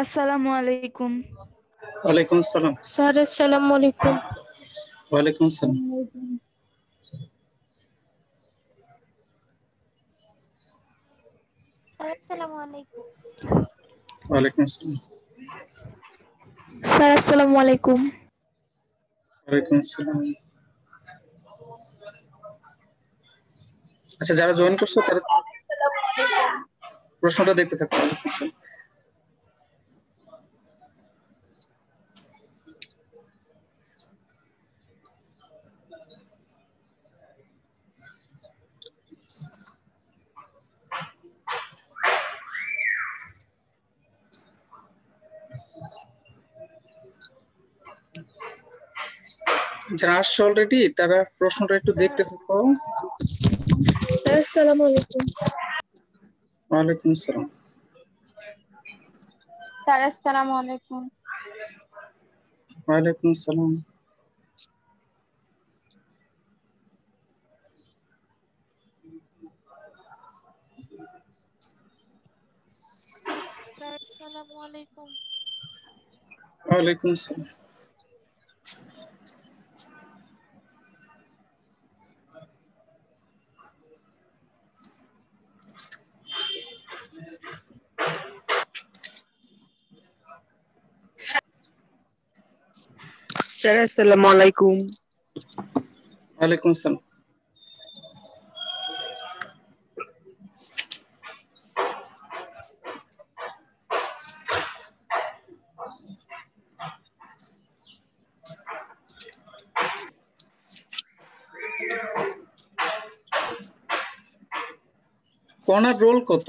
আসসালামু আলাইকুম। ওয়ালাইকুম আসসালাম। স্যার আসসালামু আলাইকুম। ওয়ালাইকুম আসসালাম। স্যার আসসালামু আলাইকুম। ওয়ালাইকুম আসসালাম। স্যার আসসালামু আলাইকুম। ওয়ালাইকুম আসসালাম। আচ্ছা, যারা জয়েন করছো তারা প্রশ্নটা দেখতে থাকো। যারা আসছে অলরেডি তারা প্রশ্নটা একটু দেখতে থাকো। স্যার আসসালামু আলাইকুম। ওয়ালাইকুম আসসালাম। স্যার আসসালামু আলাইকুম। ওয়ালাইকুম আসসালাম। স্যার আসসালামু আলাইকুম। ওয়ালাইকুম আসসালাম। স্যার আসসালামু আলাইকুম। ওয়ালাইকুম আসসালাম। কণার রোল কত?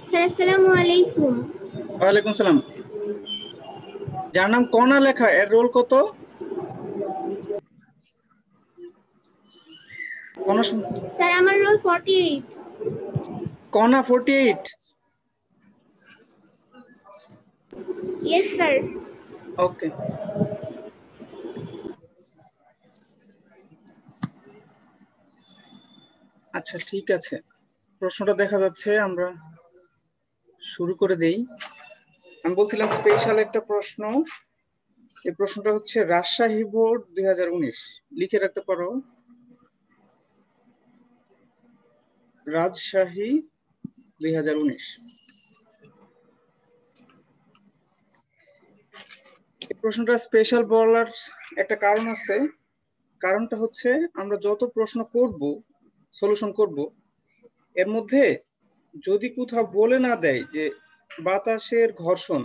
স্যার আসসালামু আলাইকুম। ওয়ালাইকুম আসসালাম। যার নাম কণা লেখা এর রোল কত? কণা স্যার আমার role 48। Kana 48। Yes sir. Okay. আচ্ছা, ঠিক আছে, প্রশ্নটা দেখা যাচ্ছে, আমরা শুরু করে দেই। আমি বলছিলাম স্পেশাল একটা প্রশ্ন। এই প্রশ্নটা হচ্ছে রাজশাহী বোর্ড 2019, লিখে রাখতে পারো, রাজশাহী 2019। এই প্রশ্নটা স্পেশাল বলার একটা কারণ আছে। কারণটা হচ্ছে আমরা যত প্রশ্ন করব, সলিউশন করব, এর মধ্যে যদি কোথাও বলে না দেয় যে বাতাসের ঘর্ষণ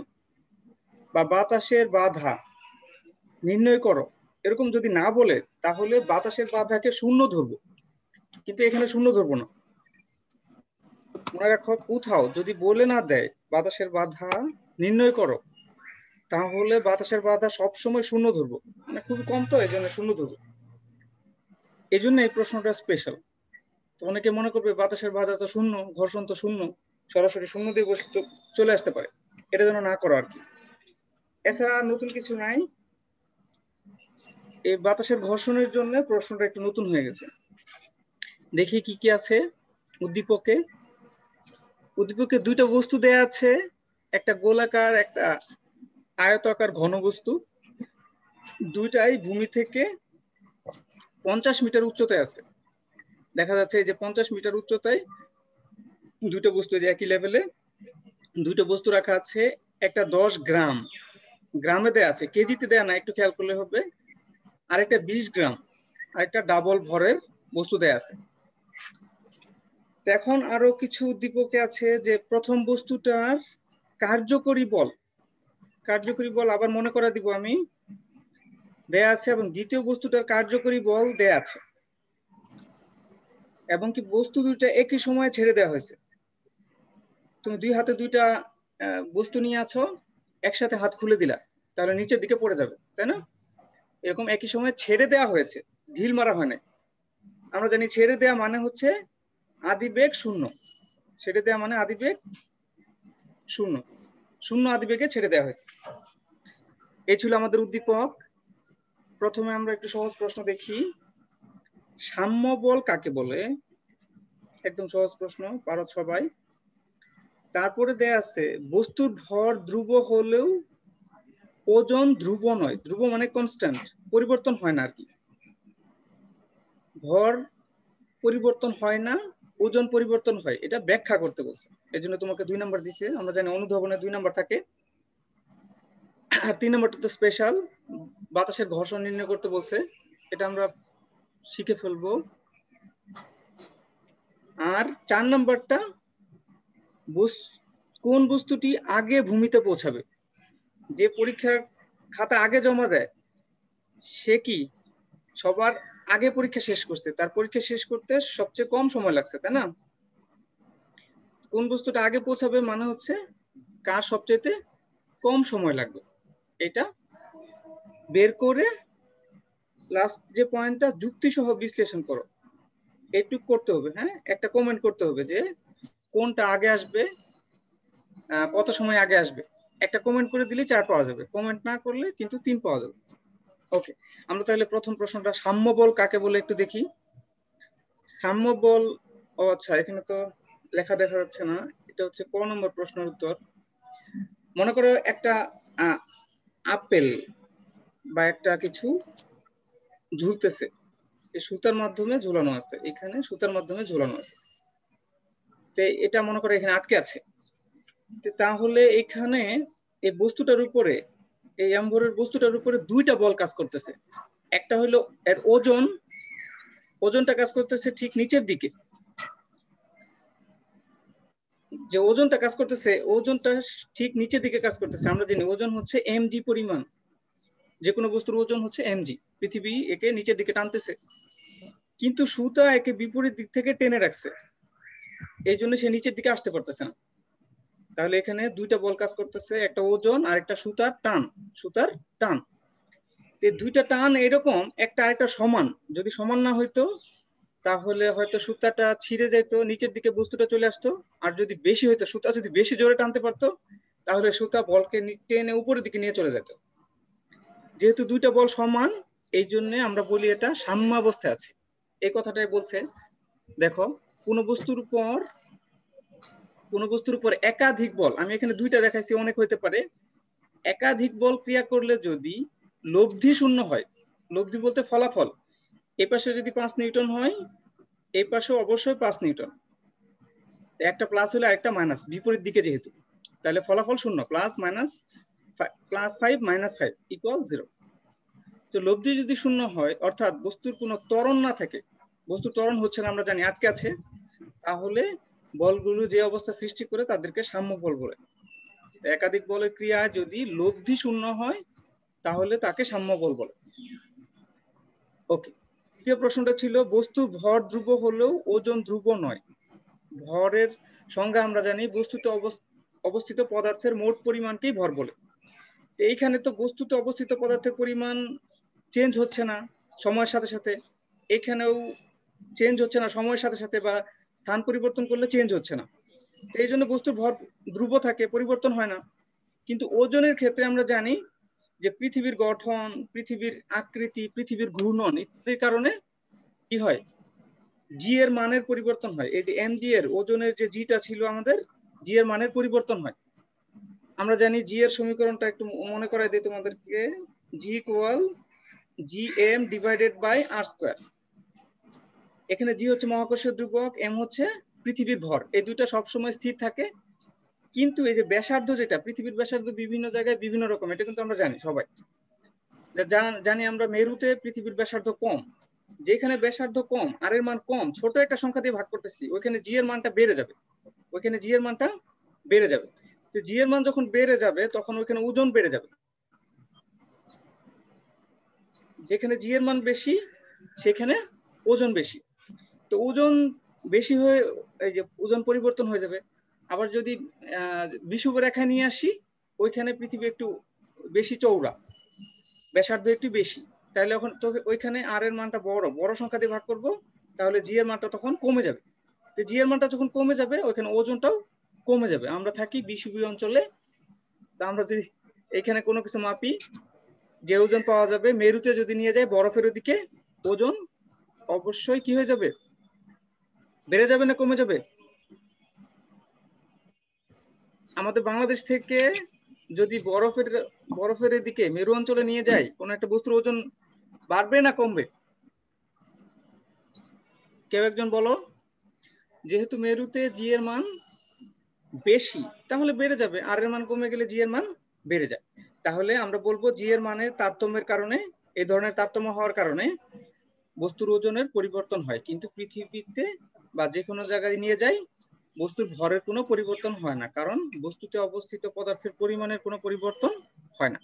বা বাতাসের বাধা নির্ণয় করো, এরকম যদি না বলে, তাহলে বাতাসের বাধাকে শূন্য ধরবো, কিন্তু এখানে শূন্য ধরবো না। মনে রাখো, কোথাও যদি বলে না দেয় বাতাসের বাধা নির্ণয় করো, তাহলে বাতাসের বাধা সবসময় শূন্য ধরবো, মানে খুবই কম, তো এই জন্য শূন্য ধরবো। এই জন্য এই প্রশ্নটা স্পেশাল। তো অনেকে মনে করবে বাতাসের বাধা তো শূন্য, ঘর্ষণ তো শূন্য, সরাসরি শূন্য দিয়ে চলে আসতে পারে, এটা যেন না করো আর কি। এছাড়া নতুন কিছু নাই। এই বাতাসের ঘর্ষণের জন্য প্রশ্নটা একটু নতুন হয়ে গেছে। দেখি কি কি আছে উদ্দীপকে। উদ্দীপকে দুইটা বস্তু দেয়া আছে, একটা গোলাকার, একটা আয়তাকার ঘনবস্তু। দুইটাই ভূমি থেকে 50 মিটার উচ্চতায় আছে। দেখা যাচ্ছে এই যে 50 মিটার উচ্চতায় দুইটা বস্তু যে একই লেভেলে দুইটা বস্তু রাখা আছে। একটা 10 গ্রাম, গ্রামে দেয়া আছে, কেজিতে দেয়া না, একটু খেয়াল করলে হবে। আর একটা 20 গ্রাম, আর একটা ডাবল ভরের বস্তু দেয়া আছে। এখন আরো কিছু উদ্দীপকে আছে যে প্রথম বস্তুটার কার্যকরী বল, কার্যকরী বল আবার মনে করা দিব আমি, দেয়া আছে, এবং দ্বিতীয় বস্তুটার কার্যকরী বল দেয়া আছে, এবং কি বস্তু দুইটা একই সময়ে ছেড়ে দেওয়া হয়েছে। তুমি দুই হাতে দুইটা বস্তু নিয়ে আছো, একসাথে হাত খুলে দিলা, তাহলে নিচের দিকে পড়ে যাবে, তাই না? এরকম একই সময় ছেড়ে দেওয়া হয়েছে, ঢিল মারা হয় না। আমরা জানি ছেড়ে দেওয়া মানে হচ্ছে আদিবেগ শূন্য, ছেড়ে দেওয়া মানে আদিবেগ শূন্য। শূন্য আদিবেগে ছেড়ে দেওয়া হয়েছে। এই ছিল আমাদের উদ্দীপক। প্রথমে আমরা একটু সহজ প্রশ্ন দেখি, সাম্য বল কাকে বলে? একদম সহজ প্রশ্ন, পারো সবাই। তারপরে দেয়া আছে বস্তুর ভর ধ্রুব হলেও ওজন ধ্রুব নয়। ধ্রুব মানে কনস্ট্যান্ট, পরিবর্তন হয় না আর কি। ভর পরিবর্তন হয় না, ওজন পরিবর্তন হয়, এটা ব্যাখ্যা করতে বলছে। এই জন্য তোমাকে 2 নাম্বার দিছে। আমরা জানি অনুধাবনে 2 নাম্বার থাকে। আর 3 নাম্বারটা তো স্পেশাল, বাতাসের ঘর্ষণ নির্ণয় করতে বলছে, এটা আমরা শিখে ফেলবো। আর 4 নাম্বারটা কোন বস্তুটি আগে ভূমিতে পৌঁছাবে। যে পরীক্ষার খাতা আগে জমা দেয় সে কি সবার আগে পরীক্ষা শেষ করছে, তার পরীক্ষা শেষ করতে সবচেয়ে কম সময় লাগছে, তাই না? কোন বস্তুটা আগে পৌঁছাবে মানে হচ্ছে কার সবচেয়ে কম সময় লাগবে, এটা বের করে লাস্ট যে পয়েন্টটা যুক্তি সহ বিশ্লেষণ করো, এইটুক করতে হবে। হ্যাঁ, একটা কমেন্ট করতে হবে যে কোনটা আগে আসবে, কত সময় আগে আসবে। একটা কমেন্ট করে দিলে 4 পাওয়া যাবে, কমেন্ট না করলে কিন্তু 3 পাওয়া যাবে। ওকে, আমরা তাহলে প্রথম প্রশ্নটা সাম্য বল কাকে বলে একটু দেখি। সাম্য বল, ও আচ্ছা, এখানে তো লেখা দেখা যাচ্ছে না, এটা হচ্ছে ক নম্বর প্রশ্নের উত্তর। মনে করো একটা আপেল বা একটা কিছু ঝুলতেছে, এই সুতার মাধ্যমে ঝুলানো আছে, এখানে সুতার মাধ্যমে ঝুলানো আছে। তো এটা মনে করো এখানে আটকে আছে। তাহলে এখানে এই বস্তুটার উপরে, এই অ্যাম্বরের বস্তুটার উপরে 2টা বল কাজ করতেছে। একটা হলো এর ওজনটা কাজ করতেছে ঠিক নিচের দিকে, যে ওজনটা কাজ করতেছে, ওজনটা ঠিক নিচের দিকে কাজ করতেছে। আমরা জানি ওজন হচ্ছে mg পরিমাণ, যে কোনো বস্তুর ওজন হচ্ছে mg। পৃথিবী একে নিচের দিকে টানতেছে, কিন্তু সুতা একে বিপরীত দিক থেকে টেনে রাখছে, এই জন্য সে নিচের দিকে আসতে পারতেছে না। তাহলে এখানে 2টা বল কাজ করতেছে, একটা ওজন আর একটা সুতার টান। সুতার টান, এই 2টা টান এরকম, একটা আরেকটা সমান। যদি সমান না হইতো তাহলে হয়তো সুতাটা ছিঁড়ে যেত, নিচের দিকে বস্তুটা চলে আসতো। আর যদি বেশি হইতো, সুতা যদি বেশি জোরে টানতে পারতো, তাহলে সুতা বলকে টেনে উপরের দিকে নিয়ে চলে যেত। যেহেতু 2টা বল সমান, এই জন্য আমরা বলি এটা সাম্যাবস্থায় আছে। এই কথাটাই বলছে। দেখো, কোন বস্তুর উপর একাধিক বল, আমি এখানে 2টা দেখাইছি, অনেক হইতে পারে। একাধিক বল ক্রিয়া করলে যদি লব্ধি শূন্য হয়, লব্ধি বলতে ফলাফল, এই পাশে যদি 5 নিউটন হয়, এই পাশে অবশ্যই 5 নিউটন। একটা প্লাস হলে আরেকটা মাইনাস, বিপরীত দিকে যেহেতু, তাহলে ফলাফল শূন্য। Plus 5 minus 5 equal 0। তো লব্ধি যদি শূন্য হয়, অর্থাৎ বস্তুর কোনো ত্বরণ না থাকে, বস্তু ত্বরণ হচ্ছে না, আমরা জানি আটকে আছে, তাহলে বলগুলো যে অবস্থা সৃষ্টি করে তাদেরকে সাম্য বল বলে। একাধিক বলের ক্রিয়া যদি লব্ধি শূন্য হয় তাহলে তাকে সাম্য বল বলে। ওকে, দ্বিতীয় প্রশ্নটা ছিল বস্তুর ভর ধ্রুব হলেও ওজন ধ্রুব নয়। ভরের সংজ্ঞা আমরা জানি, বস্তুতে অবস্থিত পদার্থের মোট পরিমাণকেই ভর বলে। এইখানে তো বস্তুতে অবস্থিত পদার্থের পরিমাণ চেঞ্জ হচ্ছে না সময়ের সাথে সাথে, এখানেও চেঞ্জ হচ্ছে না সময়ের সাথে সাথে, বা স্থান পরিবর্তন করলে চেঞ্জ হচ্ছে না। এই জন্য বস্তুর ভর ধ্রুব থাকে, পরিবর্তন হয় না। কিন্তু ওজনের ক্ষেত্রে আমরা জানি যে পৃথিবীর গঠন, পৃথিবীর আকৃতি, পৃথিবীর ঘূর্ণন ইত্যাদির কারণে কি হয়, জি এর মানের পরিবর্তন হয়। এই যে mg এর ওজনের যে জিটা ছিল আমাদের, জি এর মানের পরিবর্তন হয়। আমরা জানি জি এর সমীকরণটা একটু মনে করাই দিই তোমাদেরকে, G equal gm divided by R square. এখানে জি হচ্ছে মহাকর্ষীয় ধ্রুবক, এম হচ্ছে পৃথিবীর ভর, এই দুইটা সবসময় স্থির থাকে। কিন্তু এই যে ব্যাসার্ধ, যেটা পৃথিবীর ব্যাসার্ধ বিভিন্ন জায়গায় বিভিন্ন রকম, এটা কিন্তু আমরা জানি সবাই, জানি আমরা মেরুতে পৃথিবীর ব্যাসার্ধ কম। যেখানে ব্যাসার্ধ কম, আর এর মান কম, ছোট একটা সংখ্যা দিয়ে ভাগ করতেছি, ওইখানে জি এর মানটা বেড়ে যাবে, ওইখানে জি এর মানটা বেড়ে যাবে। তো জি এর মান যখন বেড়ে যাবে তখন ওইখানে ওজন বেড়ে যাবে। যেখানে জি এর মান বেশি সেখানে ওজন বেশি। তো ওজন বেশি হয়ে এই যে ওজন পরিবর্তন হয়ে যাবে। আবার যদি বিষুব রেখা নিয়ে আসি, ওইখানে পৃথিবী একটু বেশি চওড়া, ব্যাসার্ধ একটু বেশি, তাহলে এখন তো ওইখানে আর এর মানটা বড় সংখ্যা দিয়ে ভাগ করব, তাহলে জি এর মানটা তখন কমে যাবে। তো জি এর মানটা যখন কমে যাবে ওইখানে ওজনটাও কমে যাবে। আমরা থাকি বিষুবীয় অঞ্চলে, তা আমরা যদি এখানে কোনো কিছু মাপি, যে ওজন পাওয়া যাবে মেরুতে যদি নিয়ে যায় বরফের দিকে, ওজন অবশ্যই কি হয়ে যাবে, বেড়ে যাবে না কমে যাবে? আমাদের বাংলাদেশ থেকে যদি বরফের দিকে মেরু অঞ্চলে নিয়ে যায় কোন একটা বস্তুর ওজন বাড়বে না কমবে? কেউ একজন বলো। যেহেতু মেরুতে জি এর মান বেশি তাহলে বেড়ে যাবে, আর এর মান কমে গেলে জি এর মান বেড়ে যায়। তাহলে আমরা বলবো জি এর মানের তারতম্যের কারণে, এই ধরনের তারতম্য হওয়ার কারণে বস্তুর ওজনের পরিবর্তন হয়, কিন্তু পৃথিবীতে বা যে কোনো জায়গায় নিয়ে যাই বস্তুর ভরের কোনো পরিবর্তন হয় না, কারণ বস্তুতে অবস্থিত পদার্থের পরিমাণের কোনো পরিবর্তন হয় না।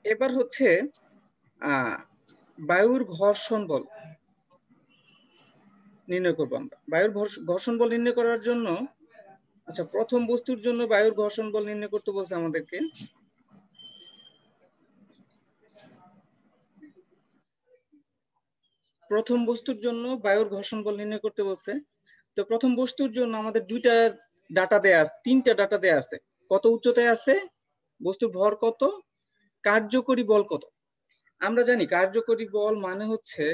এবার হচ্ছে বায়ুর ঘর্ষণ বল নির্ণয় করবো আমরা। বায়ুর ঘর্ষণ বল নির্ণয় করার জন্য, আচ্ছা প্রথম বস্তুর জন্য বায়ুর ঘর্ষণ বল নির্ণয় করতে বলছে আমাদেরকে। প্রথম বস্তুর জন্য বায়ুর ঘর্ষণ বল নির্ণয় করতে বলছে। তো প্রথম বস্তুর জন্য আমাদের দুইটা ডাটা দেয়া আছে, তিনটা ডাটা দেয়া আছে। কত উচ্চতায় আছে, বস্তুর ভর কত, কার্যকরী বল কত। আমরা জানি কার্যকরী বল মানে হচ্ছে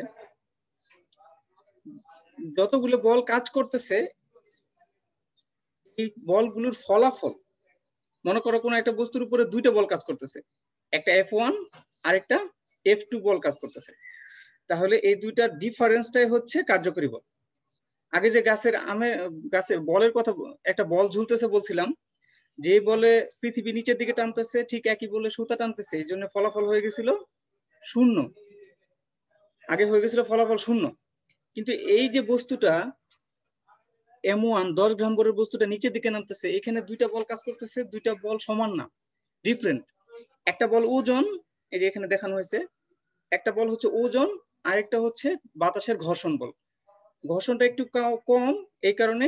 যতগুলো বল কাজ করতেছে এই বলগুলোর ফলাফল। মনে করো কোনো একটা বস্তুর উপরে দুইটা বল কাজ করতেছে, একটা F1 আর একটা F2 বল কাজ করতেছে, তাহলে এই দুইটার ডিফারেন্সটাই হচ্ছে কার্যকরী বল। আগে যে গাছের বলের কথা, একটা বল ঝুলতেছে বলছিলাম, যে বলে পৃথিবী নিচের দিকে টানতেছে ঠিক একই বলে সুতা টানতেছে, এই জন্য ফলাফল হয়ে গেছিল শূন্য, আগে হয়ে গেছিল ফলাফল শূন্য। কিন্তু এই যে বস্তুটা M1 10 গ্রাম বরের বস্তুটা নিচের দিকে নামতেছে, এখানে দুইটা বল কাজ করতেছে, দুইটা বল সমান না, ডিফারেন্ট। একটা বল ওজন, এই যে এখানে দেখানো হয়েছে, একটা বল হচ্ছে ওজন, আরেকটা হচ্ছে বাতাসের ঘর্ষণ বল। ঘর্ষণটা একটু কম, এই কারণে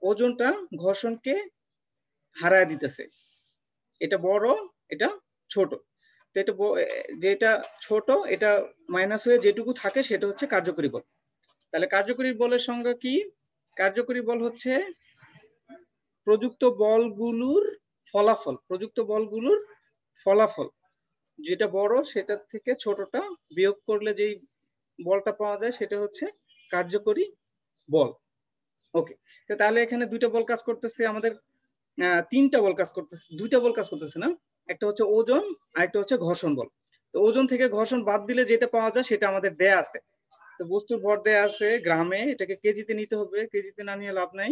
ওজনটা ঘর্ষণকে হারায় দিতেছে। এটা বড়, এটা ছোট, তো এটা যেটা ছোট এটা মাইনাস হয়ে যেটুকু থাকে সেটা হচ্ছে কার্যকরী বল। তাহলে কার্যকরী বলের সংজ্ঞা কি? কার্যকরী বল হচ্ছে প্রযুক্ত বলগুলোর ফলাফল, প্রযুক্ত বলগুলোর ফলাফল যেটা বড় সেটার থেকে ছোটটা বিয়োগ করলে যেই বলটা পাওয়া যায় সেটা হচ্ছে কার্যকরী বল। ওকে, তাহলে এখানে দুইটা বল কাজ করতেছে আমাদের, তিনটা বল কাজ করতেছে, দুইটা বল কাজ করতেছে না, একটা হচ্ছে ওজন আর একটা হচ্ছে ঘর্ষণ বল। তো ওজন থেকে ঘর্ষণ বাদ দিলে যেটা পাওয়া যায় সেটা আমাদের দেয়া আছে। তো বস্তুর ভর দেয়া আছে গ্রামে, এটাকে কেজিতে নিতে হবে, কেজিতে না নিয়ে লাভ নাই,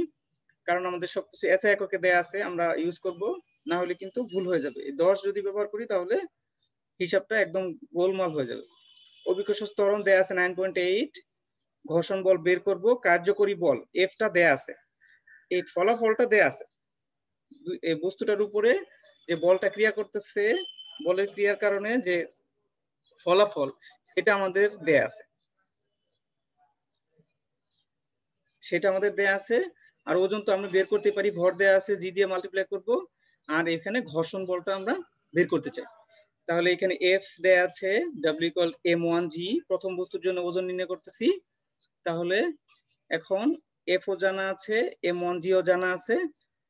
কারণ আমাদের সবকিছু এসআই এককে দেয়া আছে, আমরা ইউজ করব, না হলে কিন্তু ভুল হয়ে যাবে। 10 যদি ব্যবহার করি তাহলে হিসাবটা একদম গোলমাল হয়ে যাবে। অভিকর্ষ ত্বরণ দেয়া আছে 9.8, ঘর্ষণ বল বের করব, কার্যকরী বল এফটা দেয়া আছে, এই ফলাফলটা দেয়া আছে। এই বস্তুটার উপরে যে বলটা ক্রিয়া করতেছে, বলের ক্রিয়ার কারণে যে ফলাফল সেটা আমাদের দেয়া আছে, সেটা আমাদের দেয়া আছে। আর ওজন তো আমরা বের করতে পারি, ভর দেয়া আছে, জি দিয়ে মাল্টিপ্লাই করব, আর এখানে ঘর্ষণ বলটা আমরা বের করতে চাই। তাহলে এখানে এফ দেয়া আছে, ডাব্লিউ ইকুয়াল m1g, প্রথম বস্তুর জন্য ওজন নির্ণয় করতেছি। তাহলে এখন এফ ও জানা আছে, m1g ও জানা আছে,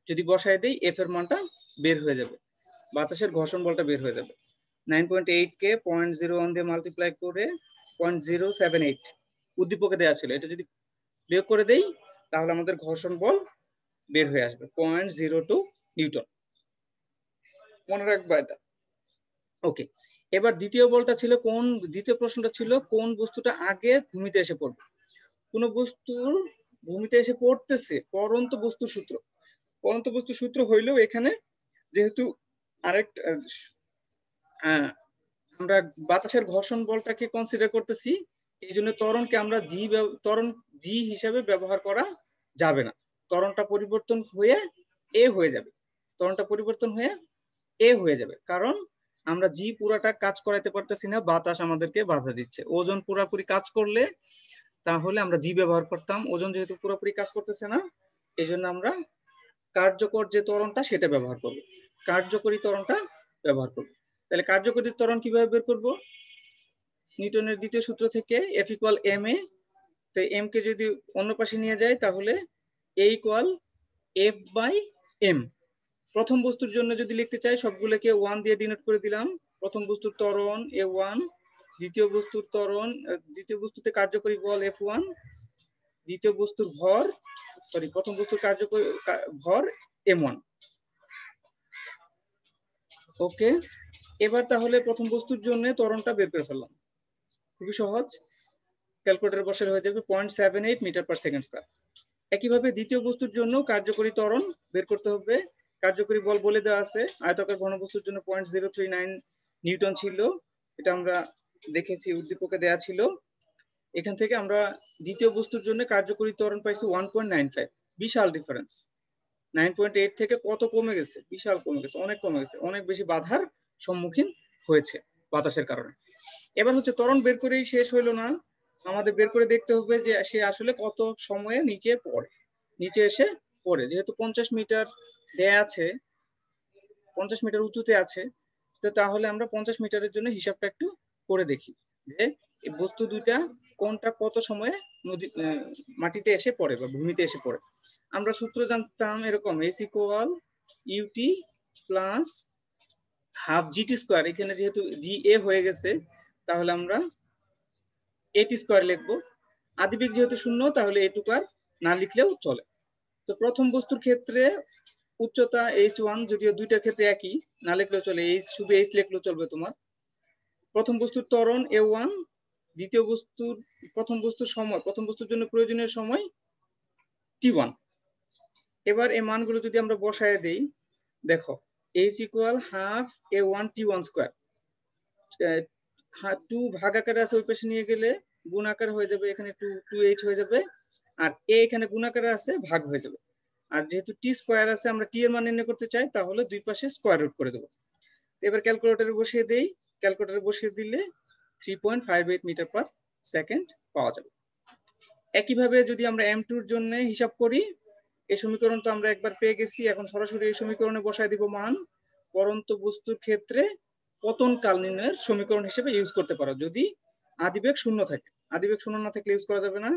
যদি বসাই দেই এফ এর মানটা বের হয়ে যাবে, বাতাসের ঘর্ষণ বলটা বের হয়ে যাবে। 9.8 কে 0.01 দিয়ে মাল্টিপ্লাই করে 0.078 উদ্দীপকে দেওয়া ছিল, এটা যদি বিয়োগ করে দেই তাহলে আমাদের ঘর্ষণ বল বের হয়ে আসবে 0.02 নিউটন। মনে রাখবা এটা। ওকে, এবার দ্বিতীয় প্রশ্নটা ছিল কোন বস্তুটা আগে ভূমিতে এসে পড়বে। কোন বস্তুর ভূমিতে এসে পড়তেছে পরন্ত বস্তু সূত্র, পরন্ত বস্তু সূত্র হইলেও এখানে যেহেতু আরেকটা আমরা বাতাসের ঘর্ষণ বলটাকে কনসিডার করতেছি, এই জন্য ত্বরণকে আমরা জি হিসাবে ব্যবহার করা যাবে না, ত্বরণটা পরিবর্তন হয়ে এ হয়ে যাবে, ত্বরণটা পরিবর্তন হয়ে এ হয়ে যাবে, কারণ আমরা জি পুরাটা কাজ করাইতে পারতেছি না, বাতাস আমাদেরকে বাধা দিচ্ছে। ওজন পুরাপুরি কাজ করলে তাহলে আমরা জি ব্যবহার করতাম, ওজন যেহেতু পুরোপুরি কাজ করতেছে না এই জন্য আমরা কার্যকর যে ত্বরণটা সেটা ব্যবহার করব, কার্যকরী ত্বরণটা ব্যবহার করব। তাহলে কার্যকরী ত্বরণ কিভাবে বের করব? নিউটনের দ্বিতীয় সূত্র থেকে এফ ইকুয়াল এম এ, তো এম কে যদি অন্য পাশে নিয়ে যায় তাহলে এ ইকুয়াল এফ বাই এম, প্রথম বস্তুর জন্য যদি লিখতে চাই সবগুলোকে 1 দিয়ে ডিনোট করে দিলাম। প্রথম বস্তুর ত্বরণ A1, দ্বিতীয় বস্তুর ত্বরণ, দ্বিতীয় বস্তুতে কার্যকরী বল F1, দ্বিতীয় বস্তুর ভর প্রথম বস্তুর কার্যকরী ভর M1। ওকে, এবার তাহলে প্রথম বস্তুর জন্য ত্বরণটা বের করে ফেললাম, খুবই সহজ। ক্যালকুলেটর বসালে হয়ে যাবে 0.78 মিটার পার সেকেন্ড স্কয়ার। একইভাবে দ্বিতীয় বস্তুর জন্য কার্যকরী ত্বরণ বের করতে হবে। কার্যকরী বল বলে দেওয়া আছে, আয়তাকার ঘনবস্তুর জন্য 0.039 নিউটন ছিল, এটা আমরা দেখেছি, উদ্দীপকে দেওয়া ছিল। এখান থেকে আমরা দ্বিতীয় বস্তুর জন্য কার্যকরী ত্বরণ পাইছি 1.95, বিশাল ডিফারেন্স। 9.8 থেকে কত কমে গেছে, বিশাল কমে গেছে, অনেক কমে গেছে, অনেক বেশি বাধার সম্মুখীন হয়েছে বাতাসের কারণে। এবার হচ্ছে ত্বরণ বের করেই শেষ হইলো না, আমাদের বের করে দেখতে হবে যে সে আসলে কত সময়ে নিচে এসে পড়ে। যেহেতু 50 মিটার দেয়া আছে, 50 মিটার উঁচুতে আছে, তো তাহলে আমরা 50 মিটারের জন্য হিসাবটা একটু করে দেখি যে এই বস্তু দুইটা কোনটা কত সময়ে মাটিতে এসে পড়ে বা ভূমিতে এসে পড়ে। আমরা সূত্র জানতাম এরকম, S = UT plus half GT square. এখানে যেহেতু GA হয়ে গেছে তাহলে আমরা AT স্কয়ার লিখবো। আদিবেগ যেহেতু শূন্য তাহলে এটুকু আর না লিখলেও চলে। তো প্রথম বস্তুর ক্ষেত্রে উচ্চতা H1, যদিও দুইটার ক্ষেত্রে একই, না লিখলেও চলে, শুধু H লিখলেও চলবে তোমার। প্রথম বস্তুর ত্বরণ A1, দ্বিতীয় বস্তুর প্রথম বস্তুর জন্য প্রয়োজনীয় সময় T1। এবার এই মানগুলো যদি আমরা বসায় দেই, দেখো H = half A1 T1 square. 2 ভাগ আকারে আছে, ওই পাশে নিয়ে গেলে গুণ আকার হয়ে যাবে, এখানে 2H হয়ে যাবে, আর A এখানে গুণ আকারে আছে, ভাগ হয়ে যাবে। আর যেহেতু T স্কয়ার আছে, আমরা T এর মান নির্ণয় করতে চাই, তাহলে দুই পাশে স্কয়ার রুট করে দেবো। এবার ক্যালকুলেটরে বসিয়ে দেই, ক্যালকুলেটরে বসিয়ে দিলে 3.58 মিটার পার সেকেন্ড পাওয়া যাবে। একইভাবে যদি আমরা M2 এর জন্য হিসাব করি, এই সমীকরণ তো আমরা একবার পেয়ে গেছি, এখন সরাসরি এই সমীকরণে বসায় দিব মান। পরন্ত বস্তুর ক্ষেত্রে পতন কাল নির্ণয়ের সমীকরণ হিসেবে ইউজ করতে পারো যদি আদিবেগ শূন্য থাকে। আদিবেগ শূন্য না থাকলে ইউজ করা যাবে না,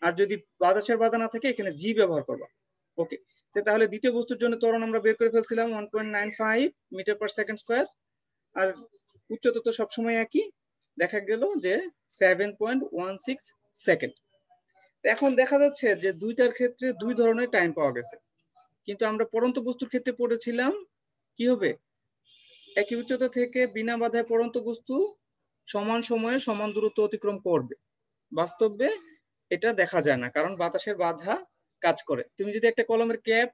আর যদি বাতাসের বাধা না থাকে এখানে জি ব্যবহার করবা। ওকে, তাহলে দ্বিতীয় বস্তুর জন্য ত্বরণ আমরা বের করে ফেলছিলাম 1.95 মিটার পার সেকেন্ড স্কয়ার, আর উচ্চতা তো সবসময় একই, দেখা গেল যে 7.16 সেকেন্ড। এখন দেখা যাচ্ছে যে দুইটার ক্ষেত্রে দুই ধরনের টাইম পাওয়া গেছে, কিন্তু আমরা পরন্ত বস্তুর ক্ষেত্রে পড়েছিলাম কি হবে, একই উচ্চতা থেকে বিনা বাধায় পরন্ত বস্তু সমান সময়ে সমান দূরত্ব অতিক্রম করবে। বাস্তবে এটা দেখা যায় না, কারণ বাতাসের বাধা কাজ করে। তুমি যদি একটা কলমের ক্যাপ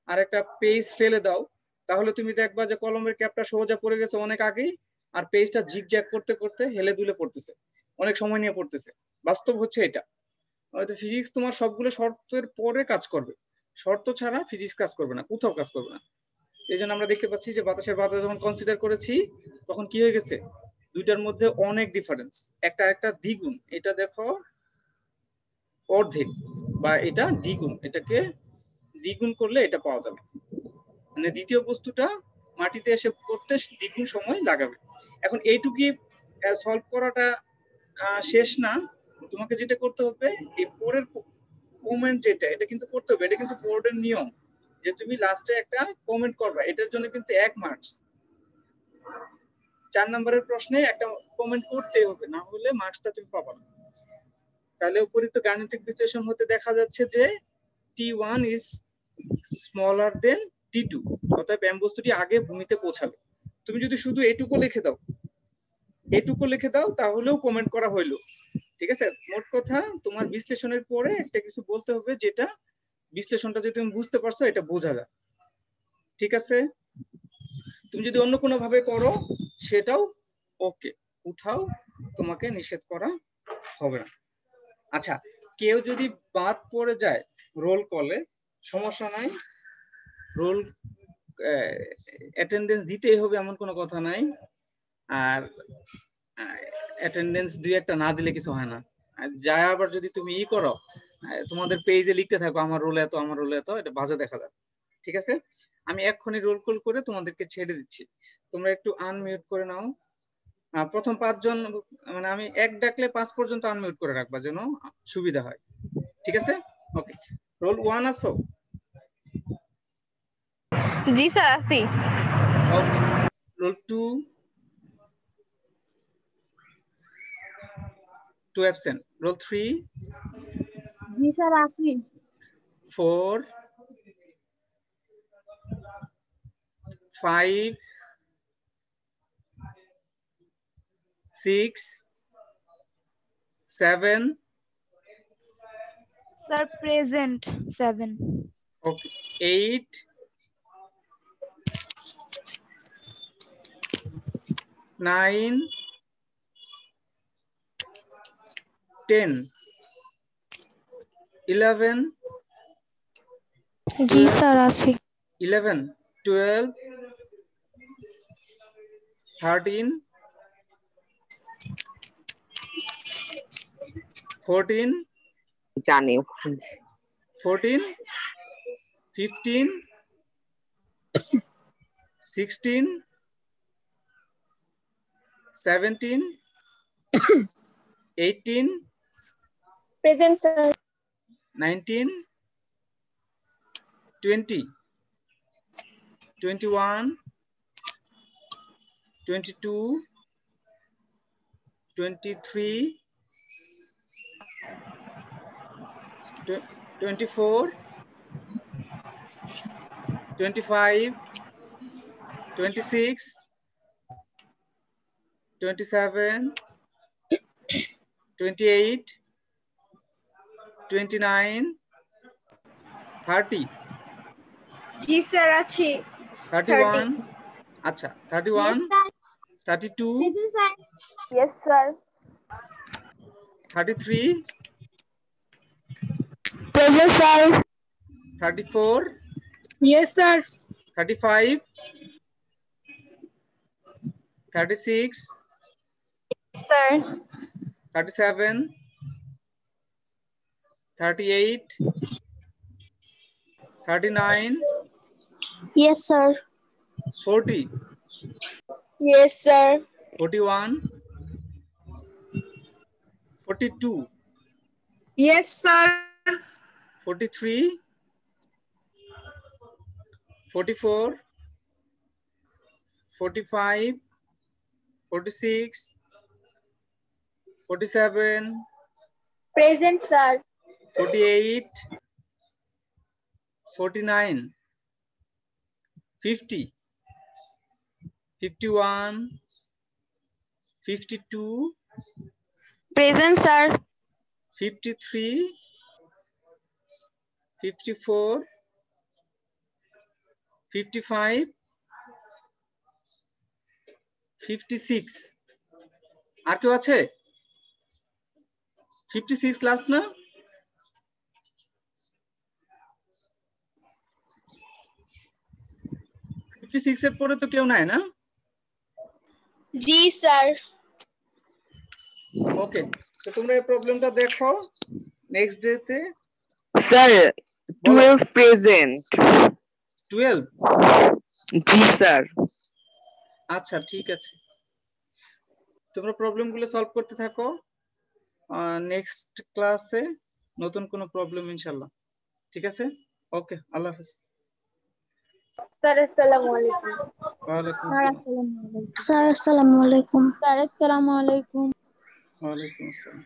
আর একটা পেজ ফেলে দাও, তাহলে তুমি দেখবা যে কলমের ক্যাপটা সোজা পড়ে গেছে অনেক আগেই, আর পেজটা ঝিকঝ্যাক করতে করতে হেলে দুলে পড়তেছে, অনেক সময় নিয়ে পড়তেছে। বাস্তব হচ্ছে এটা। হয়তো ফিজিক্স তোমার সবগুলো শর্তের পরে কাজ করবে, শর্ত ছাড়া ফিজিক্স কাজ করবে না, কোথাও কাজ করবে না। এই জন্য আমরা দেখতে পাচ্ছি যে বাতাসের বাধা যখন কনসিডার করেছি তখন কি হয়ে গেছে, দুইটার মধ্যে অনেক ডিফারেন্স, একটা দ্বিগুণ। এটা দেখো অর্ধেক, বা এটা দ্বিগুণ, এটাকে দ্বিগুণ করলে এটা পাওয়া যাবে, মানে দ্বিতীয় বস্তুটা মাটিতে এসে পড়তে দ্বিগুণ সময় লাগাবে। এখন এইটুকুই সলভ করাটা শেষ না, তোমাকে যেটা করতে হবে এই পরের কমেন্ট যেটা, এটা কিন্তু করতে হবে, এটা কিন্তু বোর্ডের নিয়ম যে তুমি লাস্টে একটা কমেন্ট করবা, এটার জন্য কিন্তু 1 মার্কস। 4 নম্বরের প্রশ্নে একটা কমেন্ট করতেই হবে, না হলে মার্কসটা তুমি পাবা না। তাহলে উপরিত গাণিতিক বিশ্লেষণ হতে দেখা যাচ্ছে যে T1 is smaller than T2, অর্থাৎ ব্যাম বস্তুটি আগে ভূমিতে পৌঁছাবে। তুমি যদি শুধু এটুকু লিখে দাও তাহলেও কমেন্ট করা হইলো, ঠিক আছে। মোট কথা তোমার বিশ্লেষণের পরে একটা কিছু বলতে হবে, যেটা বিশ্লেষণটা যদি তুমি বুঝতে পারছো এটা বোঝা যায়, ঠিক আছে। তুমি যদি অন্য কোনো ভাবে করো সেটাও ওকে, উঠাও, তোমাকে নিষেধ করা হবে না। আচ্ছা, কেউ যদি বাদ পড়ে যায় রোল কলে, সমস্যা নাই, রোল অ্যাটেন্ডেন্স দিতেই হবে এমন কোনো কথা নাই, আর অ্যাটেন্ডেন্স দুই একটা না দিলে কিছু হয় না। যায় আবার যদি তুমি করো, তোমাদের পেজে লিখতে থাকো আমার রোল এত, আমার রোল এত, এটা বাজে দেখা যায়, ঠিক আছে। আমি এক্ষুনি রোল কল করে তোমাদেরকে ছেড়ে দিচ্ছি, তোমরা একটু আনমিউট করে নাও। প্রথম 5 জন, মানে আমি 1 ডাকলে 5 পর্যন্ত আনমিউট করে রাখবা যেন সুবিধা হয়, ঠিক আছে। ওকে, রোল 1 আসো। জি স্যার আছি। ওকে, রোল 2 2 অ্যাবসেন্ট, রোল 3 জি স্যার আছি। 4 5 6 7 স্যার প্রেজেন্ট 7। ওকে, 8 9 10 11 জি 12 স্যার আছি। 11 12 13 14 জানি 14 15 16 17 18 প্রেজেন্ট স্যার। 19 20 21 22 23 24 25 26 27 28 29 30 জি স্যার আছি। 31 আচ্ছা 31 32 present sir. Yes sir. 33 present sir. 34 yes sir. 35 36 sir. 37 38 39 yes sir. 40 yes sir. 41 42 yes sir. 43 44 45 46 47 present sir. 48 49 50 51 52 present sir. 53 54 55 56 আর কেউ আছে 56 last না 56 এর পরে তো কেউ নাই না জি স্যার। ওকে তো তোমরা এই প্রবলেমটা দেখো নেক্সট ডে তে স্যার বলো 12 প্রেজেন্ট 12 জি স্যার আচ্ছা ঠিক আছে তোমরা প্রবলেমগুলো সলভ করতে থাকো নেক্সট ক্লাসে নতুন কোনো প্রবলেম ইনশাআল্লাহ ঠিক আছে ওকে আল্লাহ হাফেজ স্যার আসসালামু আলাইকুম। ওয়ালাইকুম স্যার আসসালাম আসসালামু আলাইকুম। স্যার আসসালামু আলাইকুম। ওয়ালাইকুম আসসালাম